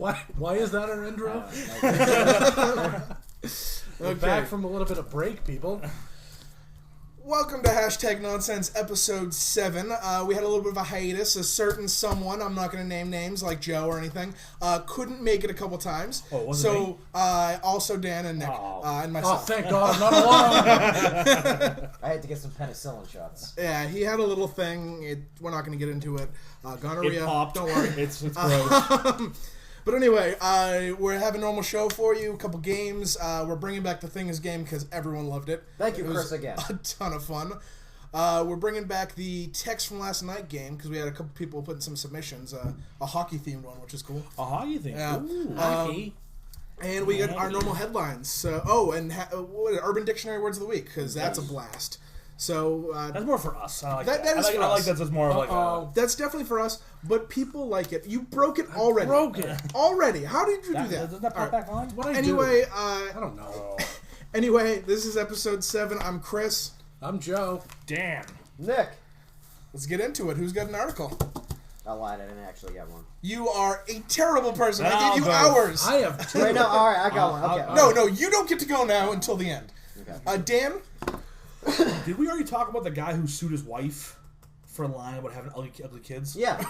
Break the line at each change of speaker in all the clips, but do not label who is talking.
Why is that our intro? We're back from a little bit of break, people.
Welcome to Hashtag Nonsense Episode 7. We had a little bit of a hiatus. A certain someone, I'm not going to name names like Joe or anything, couldn't make it a couple times.
Oh, wasn't me?
Also Dan and Nick and myself.
Oh, thank God, I'm not alone.
I had to get some penicillin shots.
Yeah, he had a little thing. We're not going to get into it. Gonorrhea.
It popped.
Don't worry.
It's gross.
But anyway, we're having a normal show for you. A couple games. We're bringing back the Thing is game because everyone loved it.
Thank you,
It was
Chris, again.
A ton of fun. We're bringing back the text from last night game because we had a couple people putting some submissions. A hockey themed one, which is cool.
A hockey thing.
Yeah.
Ooh.
Hockey.
And we got our normal headlines. Urban Dictionary words of the week because that's a blast. So
That's more for us. I like
That
that.
is
I like,
for
I like
us.
that. It's more of like a...
that's definitely for us. But people like it. You broke it already.
broke it.
Already. How did you do that?
Doesn't that pop
All right.
back on?
What I
Anyway,
do? I don't know.
Anyway, this is episode 7. I'm Chris.
I'm Joe.
Dan.
Nick.
Let's get into it. Who's got an article?
I lied. I didn't actually get one.
You are a terrible person. I
I'll
gave you
go.
hours.
I have two.
Wait, no. All right, I got one. Okay.
No, you don't get to go now until the end.
Okay.
Dan?
Did we already talk about the guy who sued his wife for lying about having ugly kids?
Yeah.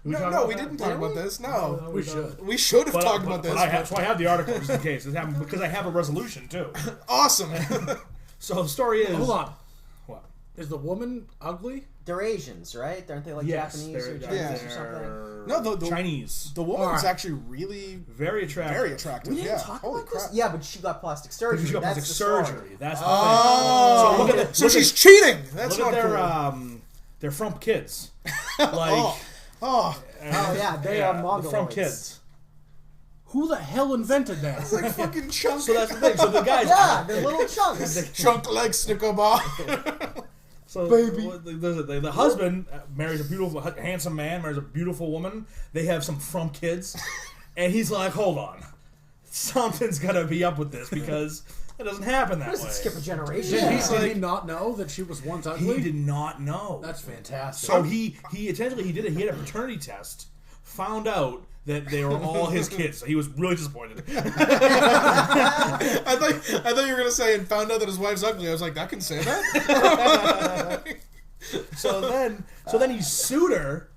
We talked
No,
about
we
that?
didn't talk about this. No.
We should.
We should have talked about this.
So I have the article just in case. This happened because I have a resolution too.
Awesome.
So the story is...
Hold on.
What?
Is the woman ugly?
They're Asians, right? Aren't they like
Yes,
Japanese or
they're
Chinese or something?
No, the
Chinese.
The woman was
Alright.
actually really
Very attractive.
very attractive.
We didn't
Yeah.
talk
Holy
about
crap.
this? Yeah, but she got plastic surgery.
She got
That's
plastic
the story.
surgery. That's the
Oh.
thing. So look at
So she's cheating. That's
look
not
at their
cool.
their frump kids. Like
Oh,
Oh, yeah, they are
the
Mongoloids.
frump kids.
Who the hell invented that?
it's like fucking chunk.
So that's the thing. So the guys.
Yeah, they're little chunks.
chunk like Snicker bar.
So the husband marries a beautiful, handsome man, marries a beautiful woman. They have some frump kids, and he's like, "Hold on, something's gonna be up with this because it doesn't happen that
Doesn't
way."
skip a generation.
Did,
He's
he, did
like-
he not know that she was once ugly?
He did not know.
That's fantastic.
So he essentially he had a paternity test, found out that they were all his kids. So he was really disappointed.
I thought you were gonna say and found out that his wife's ugly. I was like, I can say that.
So then he sued her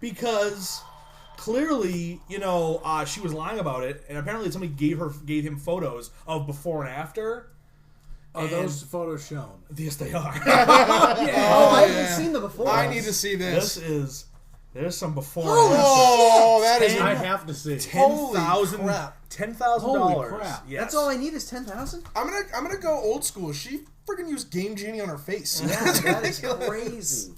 because clearly, she was lying about it, and apparently somebody gave him photos of before and after.
Are those photos shown?
Yes, they are.
I haven't seen them before.
I need to see this.
There's some before.
Oh, that is.
I have to see.
Holy crap.
$10,000.
Holy crap.
Yes.
That's all I need is 10,000.
I'm gonna go old school. She freaking used Game Genie on her face.
Yeah, that is crazy.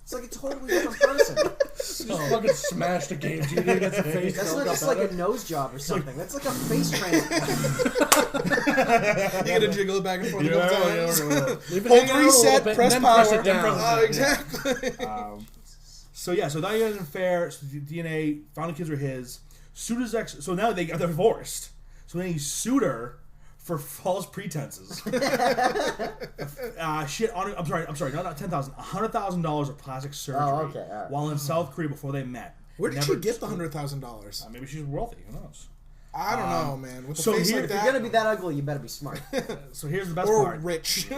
It's like a totally different person.
Just fucking smashed a game. Genie against the face.
That's
felt
not just
up
like
at
a
it.
nose job or something. That's like a face transplant.
You gotta jiggle it back and forth a couple times.
Leave it
Hold
hanging out a
reset,
little bit,
press
and then
power.
press it down.
Exactly.
So now he has an affair. So the DNA found the kids were his. Sued his ex. So now they're divorced. So then he sued her for false pretenses. I'm sorry. Not $10,000. $100,000 of plastic surgery.
Oh, okay, all right.
While in South Korea before they met.
Where did she get the $100,000?
Maybe she's wealthy. Who knows?
I don't know, man. With a
so
face
here-
like
if
If
that,
you're gonna be that ugly, you better be smart.
So here's the best
or
part.
rich.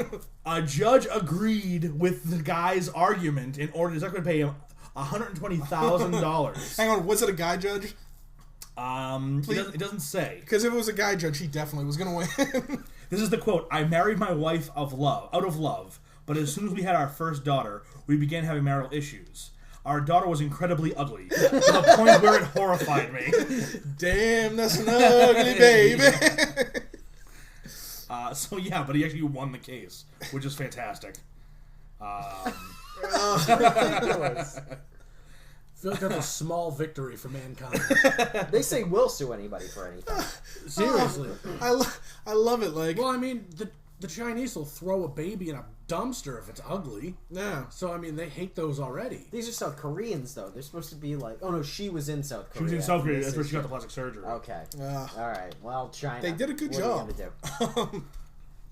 A judge agreed with the guy's argument in order to pay him $120,000.
Hang on, was it a guy judge?
It doesn't say.
Because if it was a guy judge, he definitely was gonna win.
This is the quote. I married my wife out of love, but as soon as we had our first daughter, we began having marital issues. Our daughter was incredibly ugly, to the point where it horrified me.
Damn, that's an ugly baby.
But he actually won the case, which is fantastic.
Ridiculous.
I feel like that's a small victory for mankind.
They say we'll sue anybody for anything.
Seriously.
I love it. Like,
Well, I mean, the Chinese will throw a baby in a dumpster if it's ugly.
yeah.
So, I mean, they hate those already.
These are South Koreans, though. They're supposed to be like... Oh, no, she was in South Korea.
She was in South Korea.
This
That's where
is
she got the
shit.
plastic surgery.
Okay.
Yeah.
All right. Well, China.
They did a good
what
job.
Are you gonna do?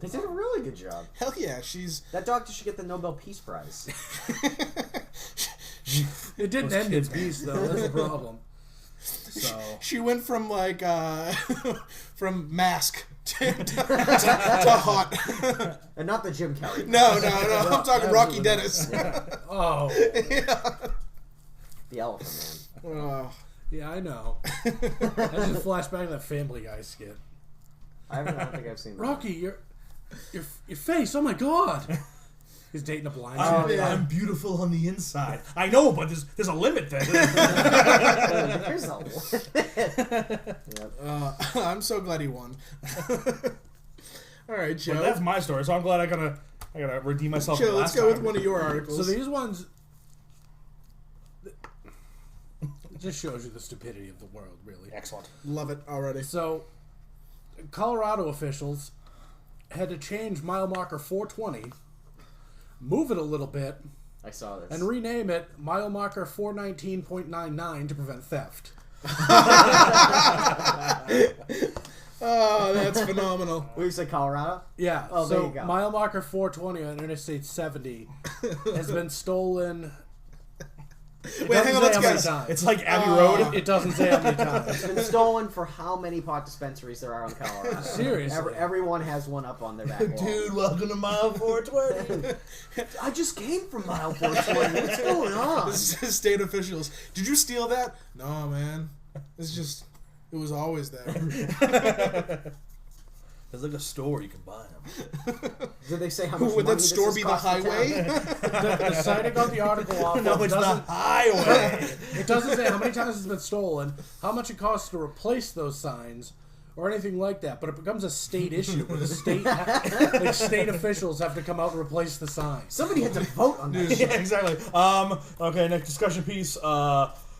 They did a really good job.
Hell yeah, she's.
That doctor should get the Nobel Peace Prize.
It didn't end in peace, though. That's the problem.
So
She went from like from mask to hot.
And not the Jim Kelly.
No. I'm talking Rocky Dennis.
Oh,
The Elephant Man.
Oh.
yeah, I know. I just flashed back to that Family Guy skit.
I don't think I've seen that.
Rocky, your face. Oh my God. He's dating a blind
I'm,
chick.
I'm beautiful on the inside. I know, but there's a limit there.
Here's a Yep.
I'm so glad he won. All right, Joe.
But that's my story, so I'm glad I gotta redeem myself.
Joe,
from
let's
last
go with
time.
one of your articles.
So these ones. It just shows you the stupidity of the world, really.
Excellent.
Love it already.
So, Colorado officials had to change mile marker 420, move it a little bit,
I saw this.
and rename it mile marker 419.99 to prevent theft.
Oh, that's phenomenal.
What you say, Colorado?
Yeah,
Oh, there
so
you go.
mile marker 420 on Interstate 70 has been stolen. It
Wait, hang on,
doesn't
let's
say how many
guess.
times.
It's like Abbey Road.
It doesn't say how many times.
It's been stolen for how many pot dispensaries there are in Colorado?
Seriously.
Everyone has one up on their back wall.
Dude, welcome to mile 420.
I just came from mile 420. What's going on?
This is state officials. Did you steal that? No, man. It's just, it was always there.
There's like a store you can buy them.
Did they say how much
Would
money
that store
this
be the
has cost
highway?
The site I got the article off
No,
of
it's the
doesn't,
highway.
it doesn't say how many times it's been stolen, how much it costs to replace those signs, or anything like that. But it becomes a state issue where the state officials have to come out and replace the signs.
Somebody had to vote on that.
Yeah, exactly. Okay, next discussion piece.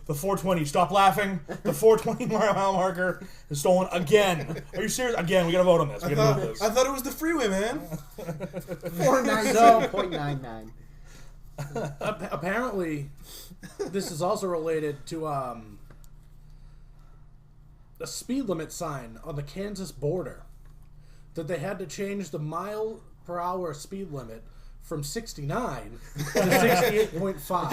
The 420. Stop laughing. The 420 mile marker is stolen again. Are you serious? Again, we gotta vote on this. We gotta move this.
I thought it was the freeway, man.
490.99.
Apparently, this is also related to a speed limit sign on the Kansas border. That they had to change the mile per hour speed limit from 69 to 68.5.
I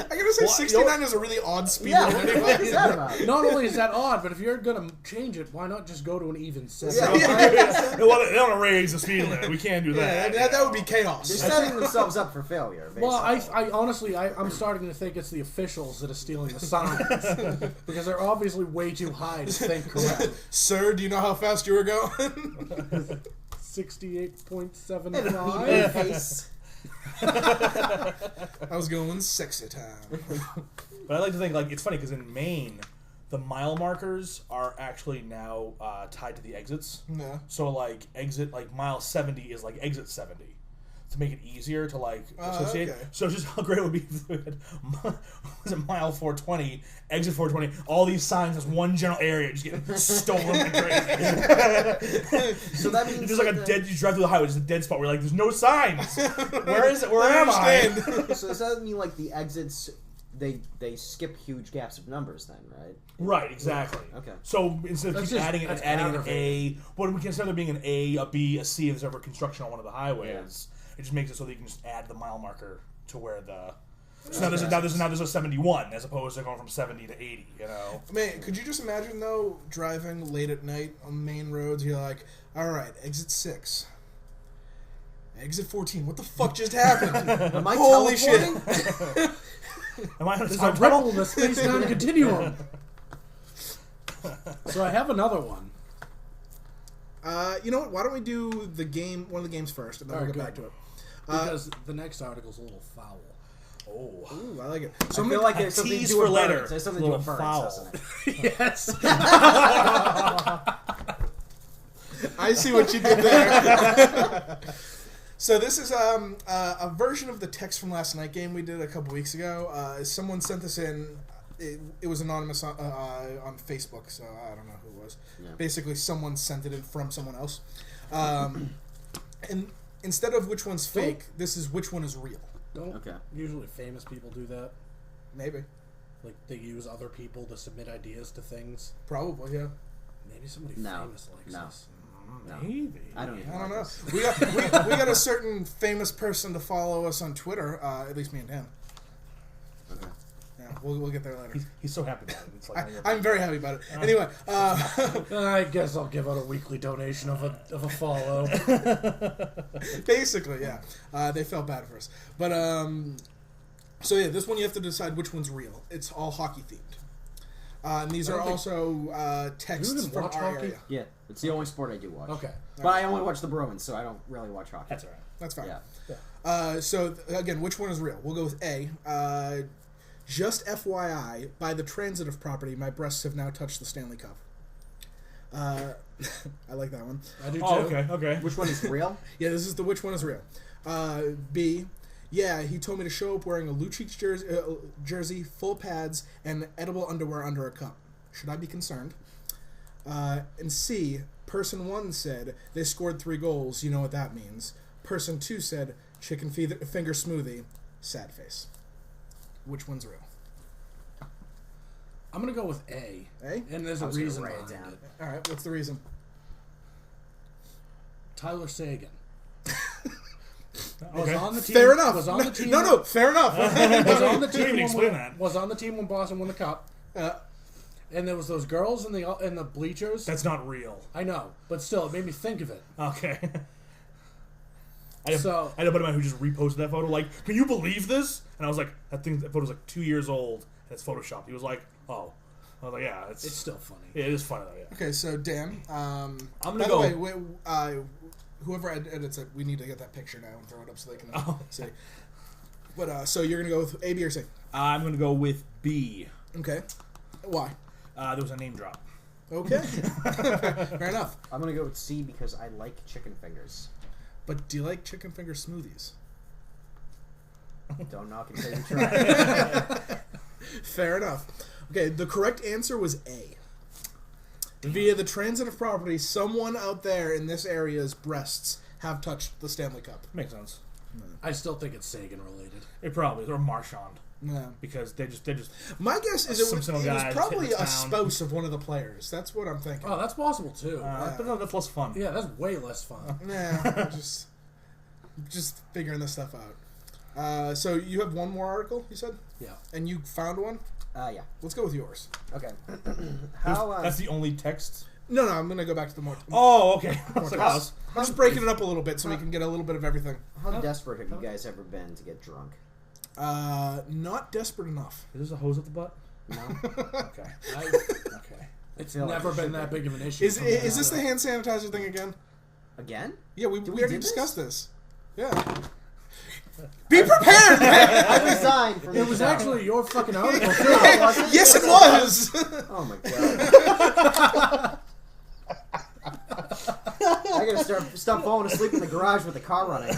gotta say, 69 is a really odd speed
Yeah,
limit.
what is that about?
Not only is that odd, but if you're gonna change it, why not just go to an even 7?
Yeah.
They want to raise the speed limit. We can't do that.
That would be
They're
chaos.
setting themselves up for failure, basically.
Well, I honestly, I'm starting to think it's the officials that are stealing the signs. Because they're obviously way too high to think correctly.
Sir, do you know how fast you were going?
68.75.
Face.
I was going sexy time.
But I like to think like it's funny because in Maine, the mile markers are actually now tied to the exits.
No.
So like mile 70 is like exit 70 to make it easier to like associate.
Okay.
So it's just how great it would be if we had was it mile 420, exit 420, all these signs as one general area just getting stolen like crazy.
So that means
It's just like a dead. You drive through the highway, it's a dead spot where you're like, there's no signs. Where is it? Where am I?
So does that mean like the exits they skip huge gaps of numbers then, right?
Right, exactly.
Okay.
So instead of
That's
keep
just-
adding
that's
an A,
aggravating.
well, we can instead of being an A, a B, a C, if there's ever construction on one of the highways, it just makes it so that you can just add the mile marker to where the. So now there's a 71 as opposed to going from 70 to 80. You know.
Man, could you just imagine though driving late at night on main roads? You're like, all right, exit 6, exit 14. What the fuck just happened?
Am I
Holy
teleporting?
shit!
Am I on a
There's a
time
ripple
travel?
in the space-time continuum. So I have another one.
You know what? Why don't we do one of the games first, and then we'll
Alright,
get back
good.
to it.
Because the next article's a little foul.
Oh.
Ooh, I like it.
So
So
I
I'm
feel
gonna,
like there's something to
tease
do
for
with
later.
birds. There's something to do with
Little
birds,
foul.
doesn't it?
Yes.
I see what you did there. So this is a version of the text from last night game we did a couple weeks ago. Someone sent this in. It was anonymous on Facebook, so I don't know who it was.
Yeah.
Basically, someone sent it in from someone else. And instead of which one's fake, this is which one is real.
Don't
Okay.
usually famous people do that?
Maybe.
Like, they use other people to submit ideas to things?
Probably, yeah.
Maybe somebody
No.
famous likes
No.
this.
No.
Maybe.
I don't even
I don't
like
know.
this.
We got a certain famous person to follow us on Twitter. At least me and him.
Okay.
Yeah, we'll get there later.
He's so happy about it. It's like,
I'm very happy about it. Anyway,
I guess I'll give out a weekly donation of a follow.
basically, yeah. They felt bad for us. But, so yeah, this one you have to decide which one's real. It's all hockey themed. And these are also texts
Do you even
from
watch
our
hockey?
area.
Yeah, it's the only sport I do watch.
Okay.
But I only watch the Bruins, so I don't really watch hockey.
That's all right.
That's fine.
Yeah.
So, again, which one is real? We'll go with A. Just FYI, by the transitive property, my breasts have now touched the Stanley Cup. I like that one.
I do too.
Oh, okay.
Which one is real?
Yeah, this is the which one is real. B. Yeah, he told me to show up wearing a Lucic jersey, full pads, and edible underwear under a cup. Should I be concerned? And C. Person 1 said they scored 3 goals. You know what that means. Person 2 said chicken finger smoothie. Sad face. Which one's real?
I'm gonna go with A.
A?
And there's a
I was gonna
reason
write it
behind
down.
it.
All right, what's the reason?
Tyler Sagan. Was
Okay.
on the team.
Fair enough.
Was on the team.
No, fair enough.
Was on the
You didn't
team.
even explain that.
Was on the team when Boston won the cup. And there was those girls in the bleachers.
That's not real.
I know, but still, it made me think of it.
Okay. I had a buddy of mine who just reposted that photo. Like, can you believe this? And I was like, that photo's like 2 years old and it's photoshopped. He was like, oh. I was like, yeah,
It's still funny.
yeah, it is funny though. Yeah.
Okay, so Dan,
I'm gonna
by
go.
the way, whoever edits it, we need to get that picture now and throw it up so they can see. But so you're gonna go with A, B, or C?
I'm gonna go with B.
Okay. Why?
There was a name drop.
Okay. Fair enough.
I'm gonna go with C because I like chicken fingers.
But do you like chicken finger smoothies?
Don't knock until you try.
Fair enough. Okay, the correct answer was A. Via the transitive property, someone out there in this area's breasts have touched the Stanley Cup.
Makes sense.
I still think it's Sagan related.
It probably is, or Marchand,
Yeah.
because they just.
My guess is it was
Simpson guy just
probably
hitting the
a
town.
spouse of one of the players. That's what I'm thinking.
Oh, that's possible too.
But no, that's less fun.
Yeah, that's way less fun.
Nah, just figuring this stuff out. So you have one more article, you said?
Yeah.
And you found one?
Yeah.
Let's go with yours.
Okay. How?
That's the only text.
No, I'm going to go back to the more...
Oh, okay.
I'm just breaking it up a little bit so we can get a little bit of everything.
How desperate have you guys ever been to get drunk?
Not desperate enough.
Is this a hose at the butt?
No.
Okay.
Okay. It's
feel like
never
it
been
should
that
be.
big of an issue.
Is
for me.
this the hand sanitizer thing again?
Again?
Yeah, we
we
already
do this?
discussed this. Yeah. Be prepared, man!
I resigned from
It was
this
actually your fucking article too.
Oh, was it?
Yes, it was!
Oh my god. I gotta stop falling asleep in the garage with the car running.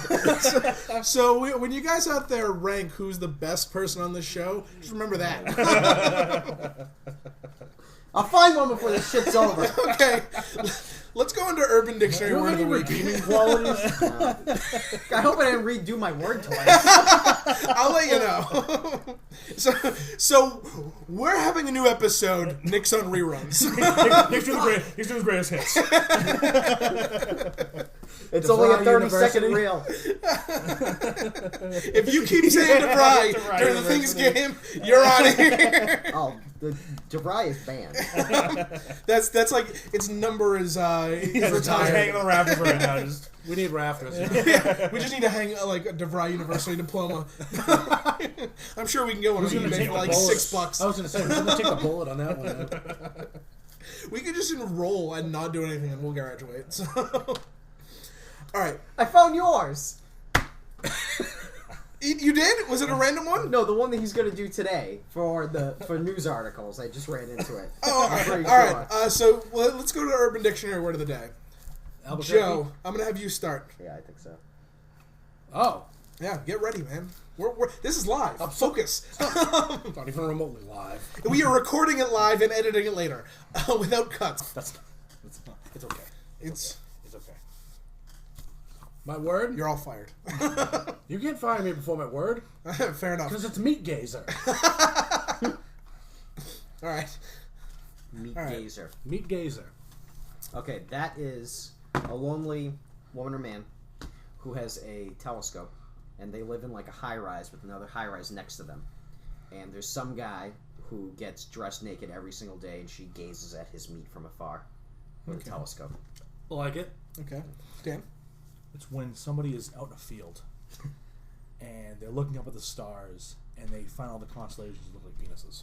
So when you guys out there rank who's the best person on this show, just remember that.
I'll find one before this shit's over.
Okay. Let's go into Urban Dictionary
Do you
word
have
of
any
the week.
redeeming qualities?
I hope I didn't redo my word twice.
I'll let you know. So we're having a new episode, Nick's on reruns.
Nick's doing the greatest hits.
It's only a
DeVry
30-second
University.
reel.
If you keep saying DeVry
DeVry
during the Things
University.
game, you're out of here.
Oh, the DeVry is banned.
That's like its number is
He's hanging
retired.
on the rafters right now. Just
We need rafters.
We just need to hang like a DeVry University diploma. I'm sure we can get one on
Who's gonna
eBay
take
for
the
like
bullets?
$6.
I was gonna say we're gonna take a bullet on that one.
We could just enroll and not do anything, and we'll graduate. So, all right,
I found yours.
you did? Was it a random one?
No, the one that he's gonna do today for news articles. I just ran into it.
Oh, all
I'm
right.
pretty
All
sure.
right. So let's go to Urban Dictionary word of the day.
Albuquerque?
Joe, I'm gonna have you start.
Yeah, I think so.
Oh,
Yeah, get ready, man. This is live. Focus.
not even remotely live.
We are recording it live and editing it later without cuts.
it's okay.
It's
okay.
My word?
you're all fired.
You can't fire me before my word
Fair enough.
because it's meat gazer.
All right.
Meat
All right.
gazer.
Meat gazer.
Okay, that is a lonely woman or man who has a telescope, and they live in like a high rise with another high rise next to them. and there's some guy who gets dressed naked every single day, and she gazes at his meat from afar with a telescope.
Like it.
Okay. Dan?
It's when somebody is out in a field and they're looking up at the stars and they find all the constellations look like penises.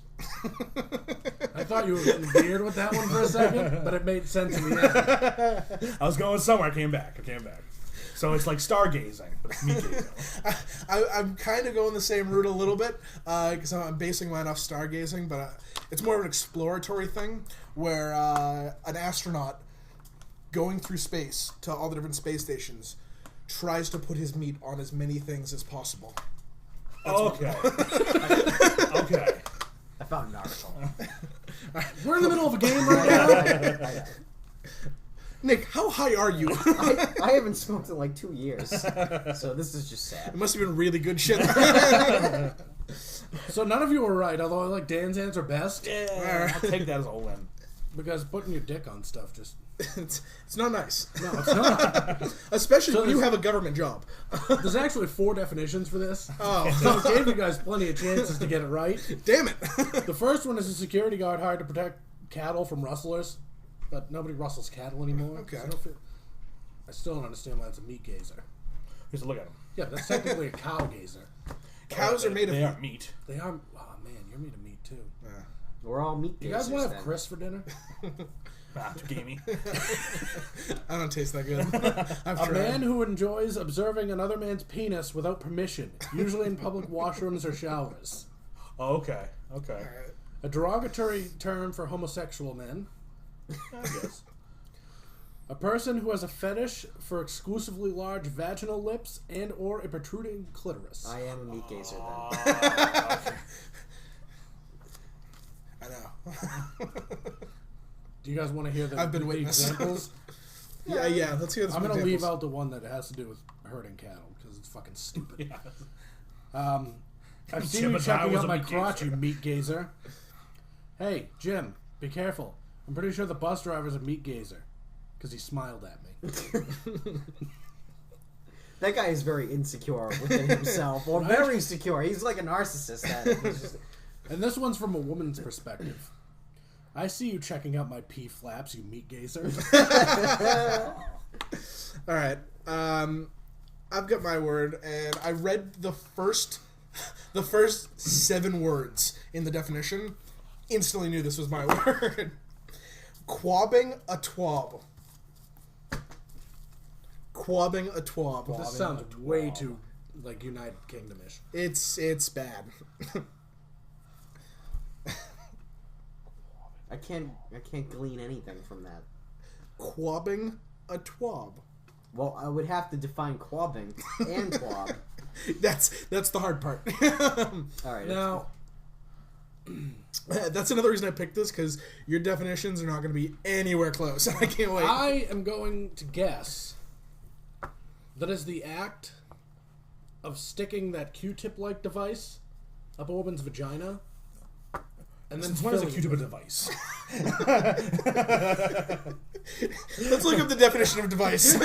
I thought you were getting weird with that one for a second, but it made sense in the end.
I was going somewhere. I came back. So it's like stargazing, but it's meat gazing.
I'm kind of going the same route a little bit because I'm basing mine off stargazing, but it's more of an exploratory thing where an astronaut going through space to all the different space stations tries to put his meat on as many things as possible.
Okay. Okay.
I found an article.
We're in the middle of a game right now.
I
Nick, how high are you?
I haven't smoked in like 2 years, so this is just sad.
It must have been really good shit.
So none of you were right, although I like Dan's answer best.
Yeah, I'll take that as a win.
Because putting your dick on stuff just...
it's not nice.
No, it's not.
Especially
So
when you
there's-
have a government job.
There's actually 4 definitions for this.
Oh,
So I gave you guys plenty of chances to get it right.
damn it.
The first one is a security guard hired to protect cattle from rustlers. But nobody rustles cattle anymore.
Okay.
So I still don't understand why it's a meat gazer.
Just look at them.
Yeah, that's technically a cow gazer.
Cows are made of
They
meat.
are meat.
They are... Oh, man, you're made of meat, too.
We're all meat
You guys
gazers
want to
then.
have Chris for dinner?
Too gamey.
I don't taste that good. I've
A
tried.
man who enjoys observing another man's penis without permission, usually in public washrooms or showers.
Oh, okay. Okay.
Alright.
A derogatory term for homosexual men.
I guess.
A person who has a fetish for exclusively large vaginal lips and or a protruding clitoris.
I am a meat gazer then.
I know.
Do you guys want to hear the,
I've been
the
witness.
examples?
yeah. Let's hear this.
I'm going to
examples.
leave out the one that has to do with herding cattle because it's fucking stupid.
Yeah.
I've seen
Jim
you
and I
checking
was
out
a
my
meat
crotch,
gazer.
you meat gazer. Hey, Jim, be careful. I'm pretty sure the bus driver's a meat gazer because he smiled at me.
That guy is very insecure within himself, or very secure. He's like a narcissist. He's just,
And this one's from a woman's perspective. I see you checking out my pee flaps, you meat gazer.
All right. I've got my word, and I read the first 7 words in the definition. Instantly knew this was my word. Quabbing a twab. Quabbing a twab.
This sounds way too like United Kingdom-ish.
It's bad.
I can't glean anything from that.
Quabbing a twab.
Well, I would have to define quabbing and quab.
That's the hard part.
All right.
Now,
That's another reason I picked this, because your definitions are not going to be anywhere close. I can't wait.
I am going to guess that is the act of sticking that Q-tip-like device up a woman's vagina, and then
When is a
filling
Q-tip
it.
a device?
Let's look up the definition of device.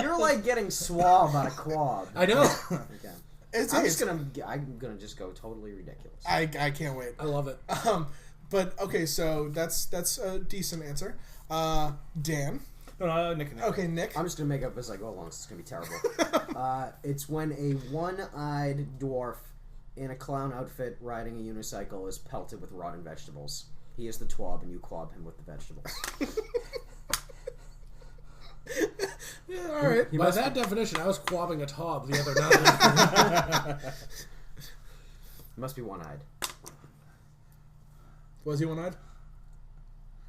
You're like getting swab on a quab.
I know.
Okay. I'm gonna just go totally ridiculous.
I can't wait.
I love it.
But okay, so that's a decent answer. Dan.
No, Nick.
Okay, Nick.
I'm just gonna make up as I go along. So it's gonna be terrible. It's when a one-eyed dwarf in a clown outfit riding a unicycle is pelted with rotten vegetables. He is the twab, and you quab him with the vegetables.
All right.
By that definition, I was quabbing a tob the other night.
He must be one-eyed.
Was he one-eyed?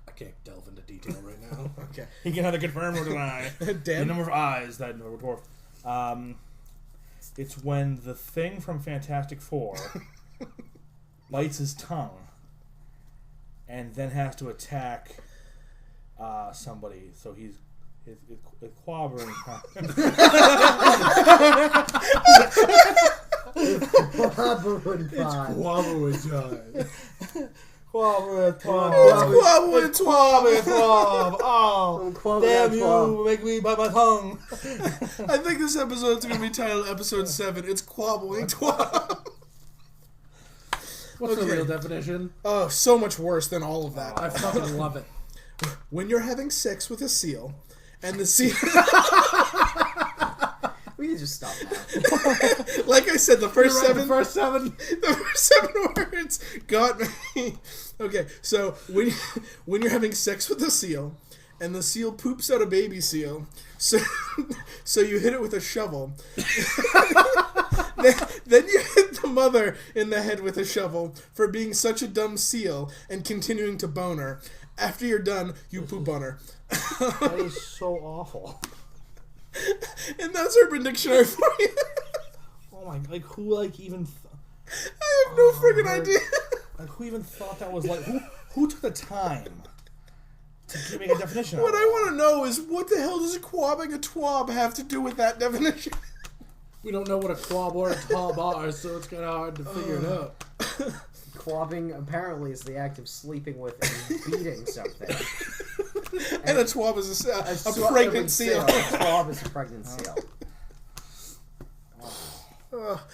I can't delve into detail right now.
Okay.
He can either confirm or deny the
Dan.
number of eyes that no dwarf. It's when the Thing from Fantastic Four bites his tongue and then has to attack somebody. So he's quabbering. Oh, damn you! Make me bite my tongue.
I think this episode's going to be titled Episode 7. It's Quabbling Twab.
What's the
Okay.
real definition?
Oh, so much worse than all of that.
I fucking love it.
When you're having sex with a seal, and the seal,
We can just stop now.
like I said, the first
You're right,
seven,
the first seven.
the first 7 words got me. Okay, so when you're having sex with a seal, and the seal poops out a baby seal, so you hit it with a shovel. Then you hit the mother in the head with a shovel for being such a dumb seal and continuing to bone her. After you're done, you poop on her.
That is so awful.
And that's Urban Dictionary for you.
Oh my, like who even
I have no friggin' idea.
like who even thought that was like who took the time to make a definition?
What
of
I
it?
want to know is what the hell does quabbing a twab have to do with that definition?
We don't know what a quab or a tob are, so it's kind of hard to figure it out.
Quabbing apparently is the act of sleeping with and beating something.
And a twab is a
Swab-
pregnant seal.
A quab is a pregnant seal.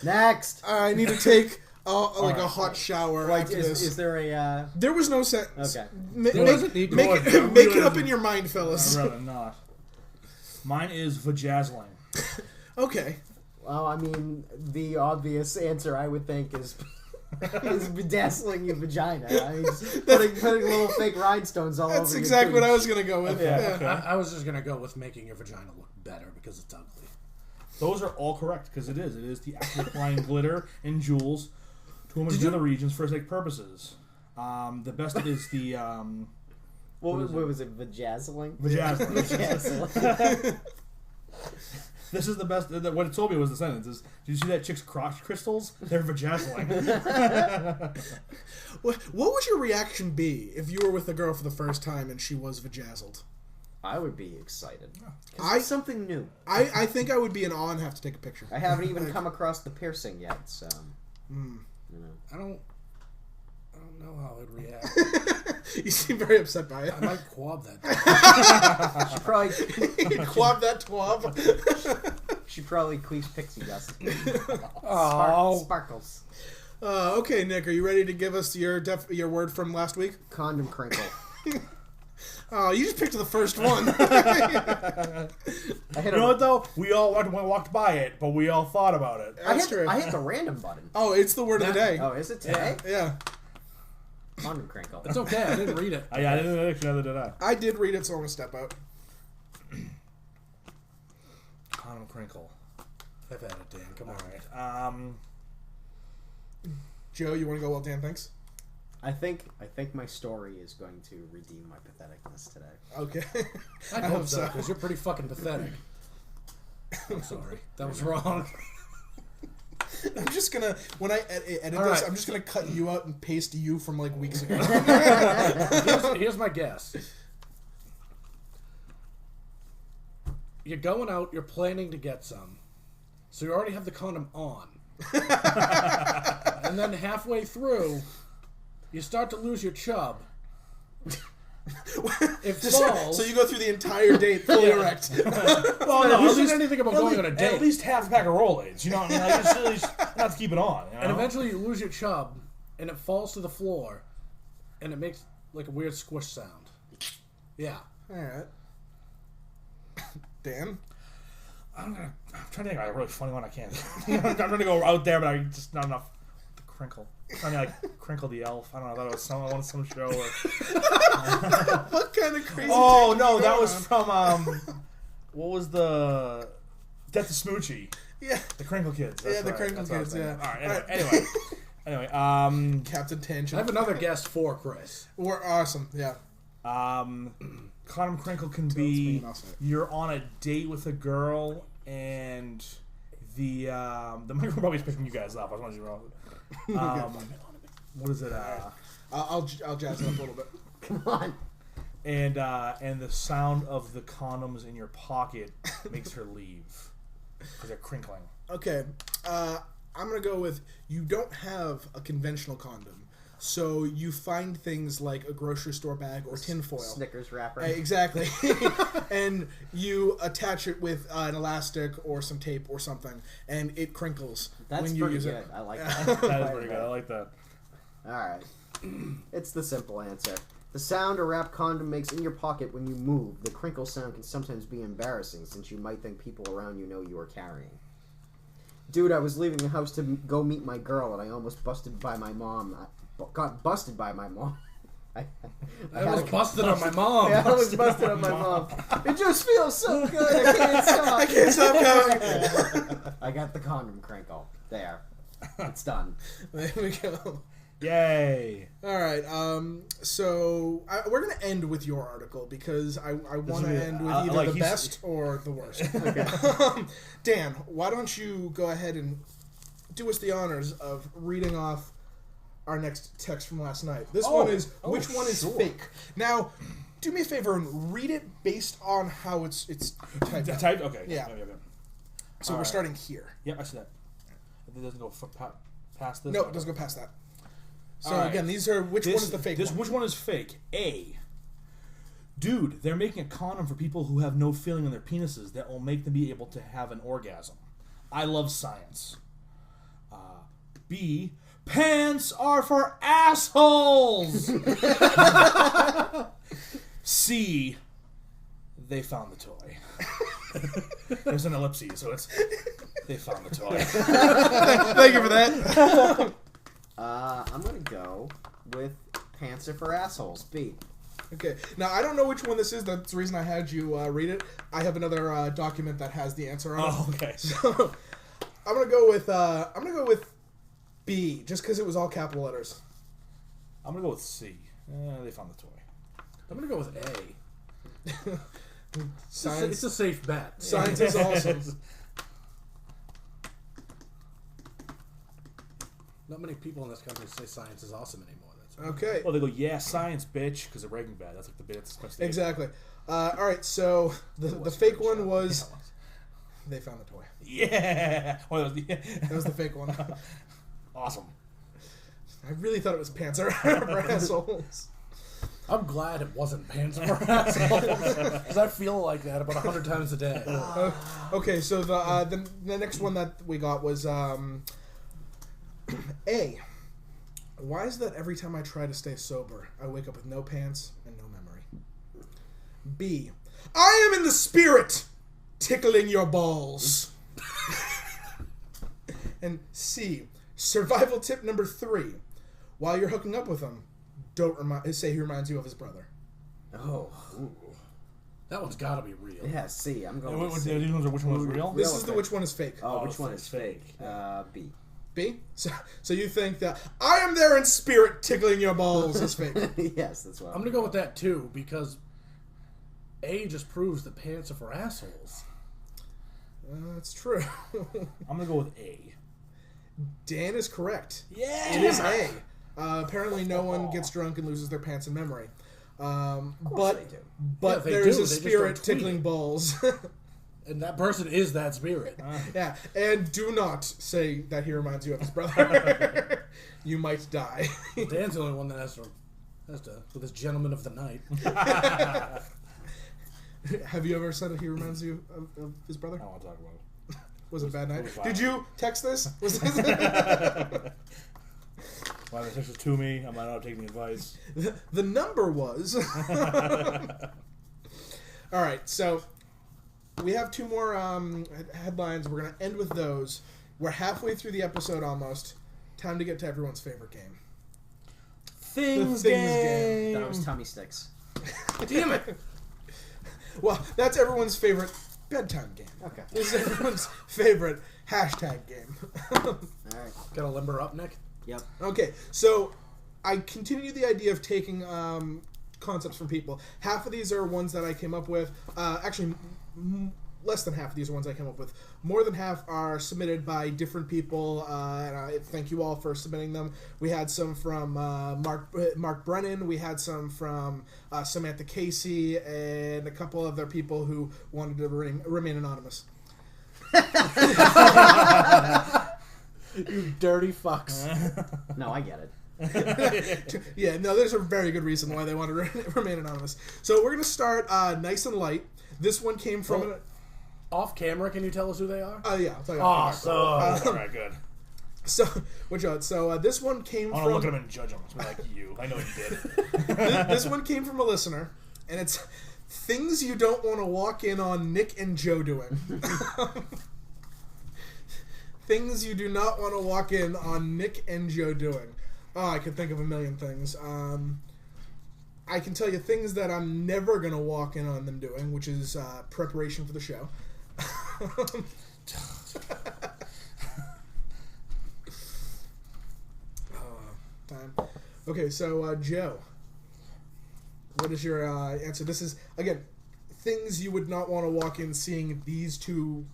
Next.
I need to take a
right.
hot shower
Like,
after this.
is there a?
There was no sentence.
Okay.
There doesn't need to
Make
be.
it up in your mind, fellas.
I'd rather not. Mine is vajazzling.
Okay.
Well, I mean, the obvious answer I would think is bedazzling your vagina. I mean, just putting little fake rhinestones all over.
That's
your
exactly what I
cooch.
was gonna go with.
Yeah,
Yeah.
okay.
I was just gonna go with making your vagina look better because it's ugly.
Those are all correct because it is. It is the act of applying glitter and jewels to women's nether regions for aesthetic purposes. The best is the
What was it? Vajazzling?
vajazzling.
Vajazzling.
This is the best. What it told me was the sentence is, did you see that chick's crotch crystals? They're vajazzling.
What would your reaction be if you were with a girl for the first time and she was vajazzled?
I would be excited. 'Cause
I-
it's something new.
I think I would be in awe and have to take a picture.
I haven't even come across the piercing yet, so.
Hmm.
You know.
I don't know how I'd react.
You seem very upset by it.
I might quab that.
She probably
Quab that twab.
queefs pixie dust.
Oh,
Sparkles.
Okay, Nick, are you ready to give us your word from last week?
Condom crinkle.
Oh, you just picked the first one.
I hit
You know what though? We all walked by it, but we all thought about it.
That's true.
I hit the random button.
Oh, it's the word of the day.
Oh, is it today?
Yeah.
Condom crinkle.
it's okay. I didn't read it.
Yeah, I didn't actually. Neither did I.
I did read it, so I'm going to step out.
Condom crinkle.
I've had it, Dan. Come on.
All right.
Joe, you want to go while Dan thinks?
I think my story is going to redeem my patheticness today.
Okay.
I hope so, because you're pretty fucking pathetic. I'm sorry. That was wrong.
I'm just going to, when I edit
All
this,
right.
I'm just going to cut you out and paste you from like weeks ago.
Here's my guess. You're going out, you're planning to get some. So you already have the condom on. And then halfway through, you start to lose your chub. It falls.
So you go through the entire date fully erect.
Well,
no,
at
who
least-
said anything about
at
going
least-
on a date?
At least half a pack of Rolaids. You know what I mean? Like, it's really not to keep it on. You know?
And eventually you lose your chub, and it falls to the floor, and it makes like a weird squish sound. Yeah.
All right. Dan?
I'm trying to think of a really funny one. I can't. I'm trying to go out there, but I just not enough. The crinkle. I'm trying to like crinkle the elf. I don't know. I thought it was some show. Or...
What kind of crazy
Oh
thing
no,
you
that
going
was
on?
from what was the Death to Smoochie?
Yeah.
The Crinkle Kids. That's
Yeah, the
right.
Crinkle
That's what I was
Kids,
thinking.
yeah.
All right.
All right.
Anyway.
Captain Tangent.
I have another guess for Chris.
We're awesome, yeah.
Condom crinkle can
me
be
and I'll say it.
you're on a date with a girl and the microphone probably is picking you guys up. I just want you to know. What is it?
I'll jazz it up a little bit.
Come on.
And the sound of the condoms in your pocket makes her leave because they're crinkling.
Okay, I'm gonna go with you don't have a conventional condom, so you find things like a grocery store bag or tinfoil.
Snickers wrapper.
Exactly, and you attach it with an elastic or some tape or something, and it crinkles
That's
when you
pretty
use
good.
it.
I like that.
That is pretty good. I like that.
Alright. It's the simple answer. The sound a wrapped condom makes in your pocket when you move. The crinkle sound can sometimes be embarrassing since you might think people around you know you are carrying. Dude, I was leaving the house to go meet my girl and I almost busted by my mom. Got busted by my mom. I
was busted on my mom.
Yeah, I was busted on my mom. It just feels so good. I can't stop.
I can't stop going.
I got the condom crinkle. There. It's done.
There we go.
Yay!
All right. So we're gonna end with your article because I want to end with either the best or the worst. Okay. Dan, why don't you go ahead and do us the honors of reading off our next text from last night. This one is which one is fake. Now, do me a favor and read it based on how it's typed.
Typed? Okay.
Yeah.
Okay.
So we're starting here.
Yep, I see that. It doesn't go past this.
No, it doesn't go past that. So
All right.
again, these are which one is the fake one?
Which one is fake? A. Dude, they're making a condom for people who have no feeling in their penises that will make them be able to have an orgasm. I love science. B. Pants are for assholes! C. They found the toy. There's an ellipsis, so it's they found the toy.
Thank you for that.
I'm gonna go with pants are for assholes. B.
Okay. Now I don't know which one this is. That's the reason I had you read it. I have another document that has the answer on it.
Oh, okay.
So I'm gonna go with B, just because it was all capital letters.
I'm gonna go with C. They found the toy.
I'm gonna go with A.
Science.
It's a safe bet.
Science is awesome.
Not many people in this country say science is awesome anymore. That's
Okay.
Well, they go, yeah, science, bitch, because of Breaking Bad. That's like the bit.
Exactly. All right. So the fake one was they found the toy.
Yeah. Well,
That was the fake one.
Awesome.
I really thought it was pants are for assholes.
I'm glad it wasn't pants for assholes because I feel like that about 100 times a day.
Okay. So the next one that we got was A. Why is that every time I try to stay sober, I wake up with no pants and no memory? B. I am in the spirit, tickling your balls. And C. Survival tip number 3. While you're hooking up with him, don't say he reminds you of his brother.
Oh. Ooh.
That one's got to be real.
Yeah, C. I'm going with
Which
C.
one was real?
This is the which one is fake.
Oh, which one is fake? B.
B? So you think that I am there in spirit tickling your balls is fake.
Yes, that's what
I'm gonna go with that too because A just proves that pants are for assholes.
That's true.
I'm gonna go with A.
Dan is correct.
Yeah.
It is A. Apparently, no one gets drunk and loses their pants in memory. But
they do.
but
Yeah, they
there is
do.
a
They just
spirit
don't tweet
tickling
it.
balls.
And that person is that spirit.
Yeah, and do not say that he reminds you of his brother. You might die.
Dan's the only one that has to with this gentleman of the night.
Have you ever said that he reminds you of his brother?
I don't want to talk about it.
Was it a bad night?
was
Did you text this? Was this
Why the text was to me? I might not have taken the advice.
the number was. All right, so we have 2 more headlines. We're going to end with those. We're halfway through the episode almost. Time to get to everyone's favorite game.
Things
Things
game.
That was tummy sticks.
Damn it! Well, that's everyone's favorite bedtime game.
Okay.
This is everyone's favorite hashtag game.
All right.
Gotta limber up, Nick.
Yep.
Okay, so I continue the idea of taking concepts from people. Half of these are ones that I came up with. Actually, less than half of these are ones I came up with. More than half are submitted by different people, and I thank you all for submitting them. We had some from Mark Brennan. We had some from Samantha Casey, and a couple other people who wanted to remain anonymous.
You dirty fucks.
No, I get it.
Yeah, no, there's a very good reason why they want to remain anonymous. So we're going to start nice and light. This one came from...
Off camera, can you tell us who they are?
Yeah, I'll tell you.
Awesome.
All right, good.
So, which one? So this one came
I
from.
want to look at him and judge him. It's like you. I know what you did.
This one came from a listener, and it's things you don't want to walk in on Nick and Joe doing. Things you do not want to walk in on Nick and Joe doing. Oh, I could think of a million things. I can tell you things that I'm never going to walk in on them doing, which is preparation for the show. Time. Okay, so Joe, what is your answer? This is, again, things you would not want to walk in seeing these two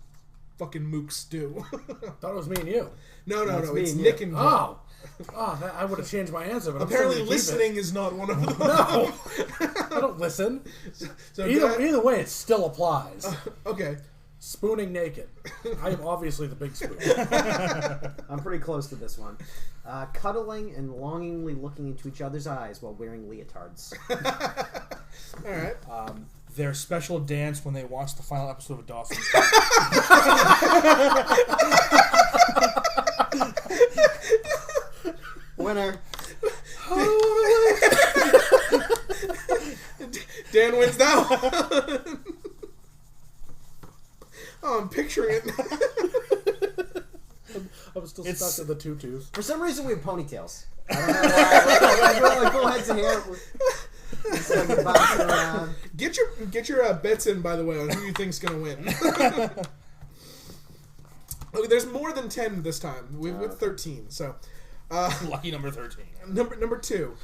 fucking mooks do.
Thought it was me and you.
No,
me
it's
and
Nick
you.
and Joe.
I would have changed my answer, but
Apparently
I'm still gonna
listening is not one of them.
keep it. No, I don't listen.
So
Either way, it still applies.
okay.
Spooning naked. I am obviously the big spoon.
I'm pretty close to this one. Cuddling and longingly looking into each other's eyes while wearing leotards.
All right.
Their special dance when they watch the final episode of Dawson's
Winner.
Dan wins that one. Oh, I'm picturing it.
I'm still
It's-
stuck in the tutus.
For some reason, we have ponytails. I don't know why. Like, go heads and hair. It's like we're bouncing around.
Get your bets in, by the way, on who you think's gonna win. Okay, there's more than 10 this time. We've with 13. So,
lucky number 13.
number 2,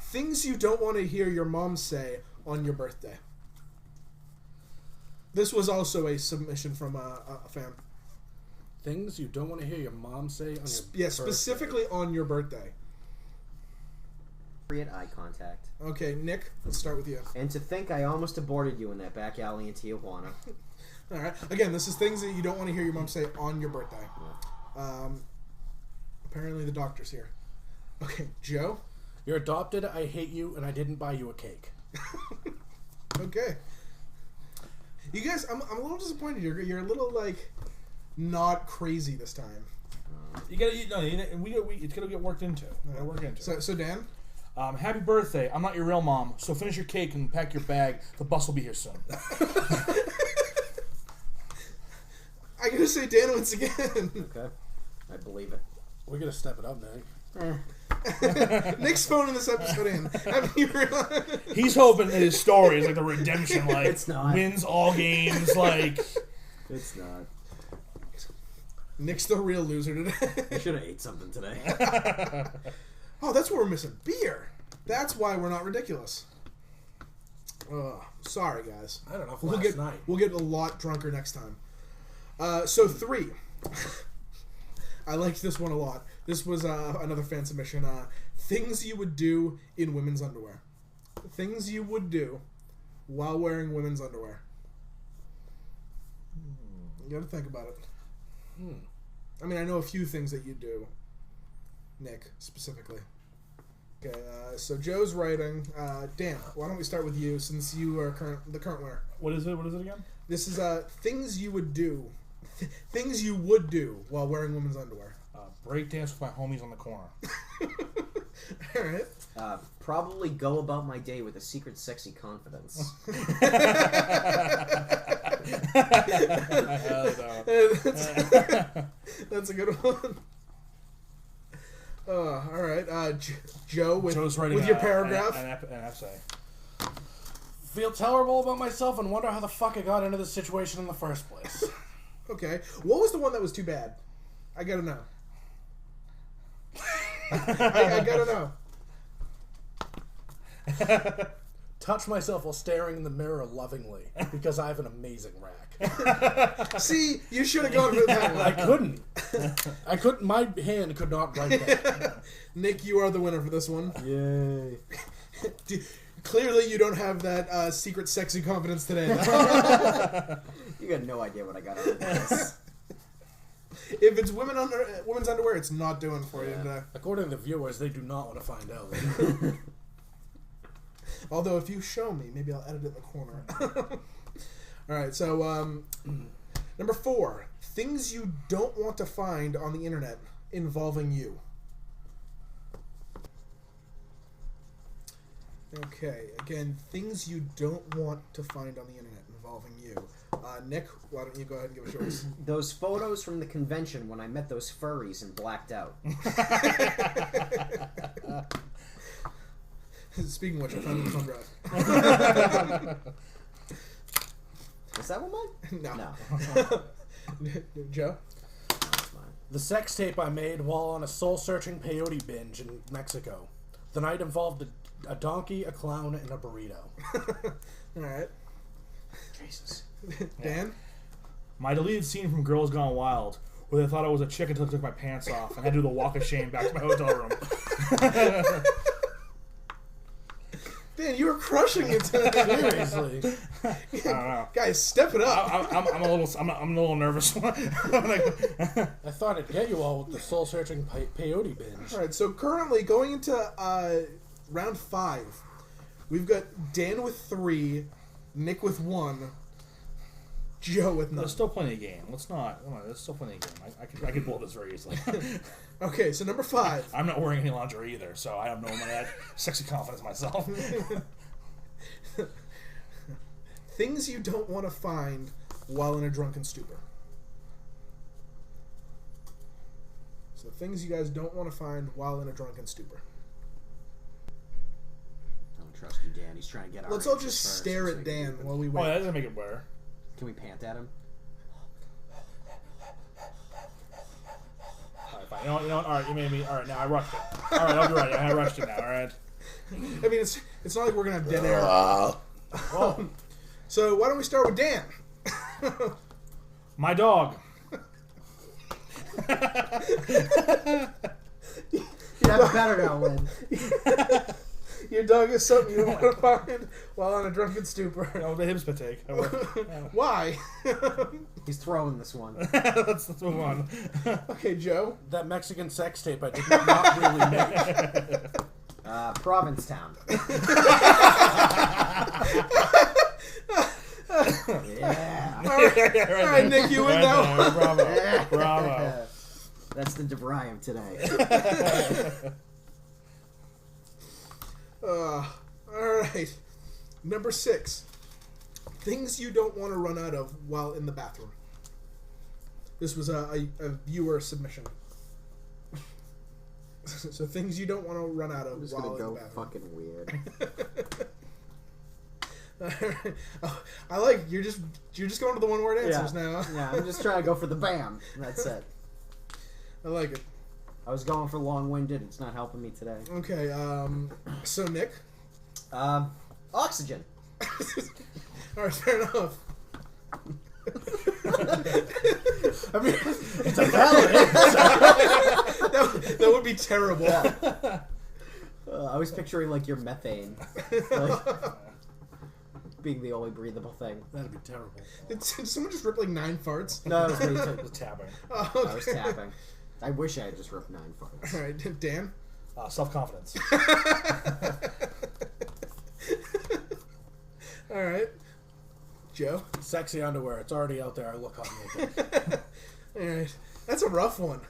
things you don't want to hear your mom say on your birthday. This was also a submission from a fan.
Things you don't want to hear your mom say on your
Yeah,
birthday.
specifically on your birthday.
Appropriate eye contact.
Okay, Nick, let's start with you.
And to think I almost aborted you in that back alley in Tijuana.
All right. Again, this is things that you don't want to hear your mom say on your birthday. Apparently, the doctor's here. Okay, Joe.
You're adopted. I hate you, and I didn't buy you a cake.
Okay. You guys, I'm a little disappointed. You're a little like not crazy this time.
You gotta, it's gonna get worked into. Gotta work into.
So Dan.
Happy birthday! I'm not your real mom, so finish your cake and pack your bag. The bus will be here soon.
I gotta say Dan once again.
Okay. I believe it.
We're gonna step it up, Nick.
Nick's phoning this episode in. Have you realized?
He's hoping that his story is like the redemption, like
It's not.
wins all games, like
It's not.
Nick's the real loser today.
I should have ate something today.
Oh, that's what we're missing. Beer. That's why we're not ridiculous. Sorry, guys.
I don't know. If
We'll
last night.
we'll get a lot drunker next time. So 3. I liked this one a lot. This was another fan submission. Things you would do in women's underwear. Things you would do while wearing women's underwear. You gotta think about it. I mean, I know a few things that you do, Nick, specifically. Okay, so Joe's writing. Dan, why don't we start with you, since you are the current winner.
what is it? What is it again?
This is things you would do. Things you would do while wearing women's underwear.
Break dance with my homies on the corner.
All right.
Probably go about my day with a secret sexy confidence.
That's a good one. All right. Joe,
Joe's writing
with your paragraph.
an essay.
Feel terrible about myself and wonder how the fuck I got into this situation in the first place.
Okay. What was the one that was too bad? I gotta know. I gotta know.
Touch myself while staring in the mirror lovingly because I have an amazing rack.
See, you should have gone for that
I
one.
couldn't. My hand could not write that.
Nick, you are the winner for this one.
Yay.
Clearly, you don't have that secret sexy confidence today.
You got no idea what I got out of this.
If it's women's underwear, it's not doing for you today.
According to the viewers, they do not want to find out.
Although, if you show me, maybe I'll edit it in the corner. All right, so number 4, things you don't want to find on the internet involving you. Okay, again, things you don't want to find on the internet involving you. Nick, why don't you go ahead and give us yours?
Those photos from the convention when I met those furries and blacked out.
Speaking of which, I found the thumb drive.
Was that one mine?
No. Joe?
That's mine.
The sex tape I made while on a soul-searching peyote binge in Mexico. The night involved a donkey, a clown, and a burrito.
All right.
Jesus.
Dan?
My deleted scene from Girls Gone Wild, where they thought I was a chick until I took my pants off and had to do the walk of shame back to my hotel room.
Dan, you were crushing it tonight.
Seriously.
I don't know.
Guys, step it up.
I'm a little nervous.
I thought I'd get you all with the soul-searching peyote binge.
All right, so currently going into round 5, we've got Dan with 3, Nick with 1, Joe with none.
There's still plenty of game. Let's not. Come on, there's still plenty of game. I could blow this very easily.
Okay, so number 5.
I'm not wearing any lingerie either, so I have no sexy confidence myself.
Things you don't want to find while in a drunken stupor. So things you guys don't want to find while in a drunken stupor.
I don't trust you, Dan. He's trying to get our
Let's all
answers
just
first
stare
so
at
we can
Dan
do it.
while we
Oh,
wait.
that doesn't make it better.
Can we pant at him?
Alright, fine. You know what? Alright, you made me. Alright, now I rushed it. Alright, I'll be right. I rushed it now, alright?
I mean, it's not like we're going to have dead air.
Whoa.
So why don't we start with Dan?
My dog.
You have better now, Lynn.
Your dog is something you don't want to find while on a drunken stupor.
Oh, the hip spit take.
Why?
He's throwing this one.
Let's move on.
Okay, Joe.
That Mexican sex tape I did not really make.
Provincetown. Yeah.
All right, Nick, you win now.
Bravo. Bravo.
That's the DeBriam today.
All right. Number 6. Things you don't want to run out of while in the bathroom. This was a viewer submission. So things you don't want to run out of
I'm just
while
gonna
in
go
the bathroom.
fucking weird.
Oh, I like you're just going to the one word answers now.
Yeah, I'm just trying to go for the bam. That's it.
I like it.
I was going for long-winded. It's not helping me today.
Okay, so Nick.
Oxygen.
All right, fair enough.
I mean, it's a valid answer.
That would be terrible.
I was picturing like your methane, like, being the only breathable thing.
That'd be terrible.
Did someone just rip like 9 farts?
No, it was me too.
Just tapping.
Oh,
I was tapping. I wish I had just ripped 9 farts.
All right, Dan.
Self-confidence.
All right, Joe.
Sexy underwear. It's already out there. I look hot naked.
All right, that's a rough one.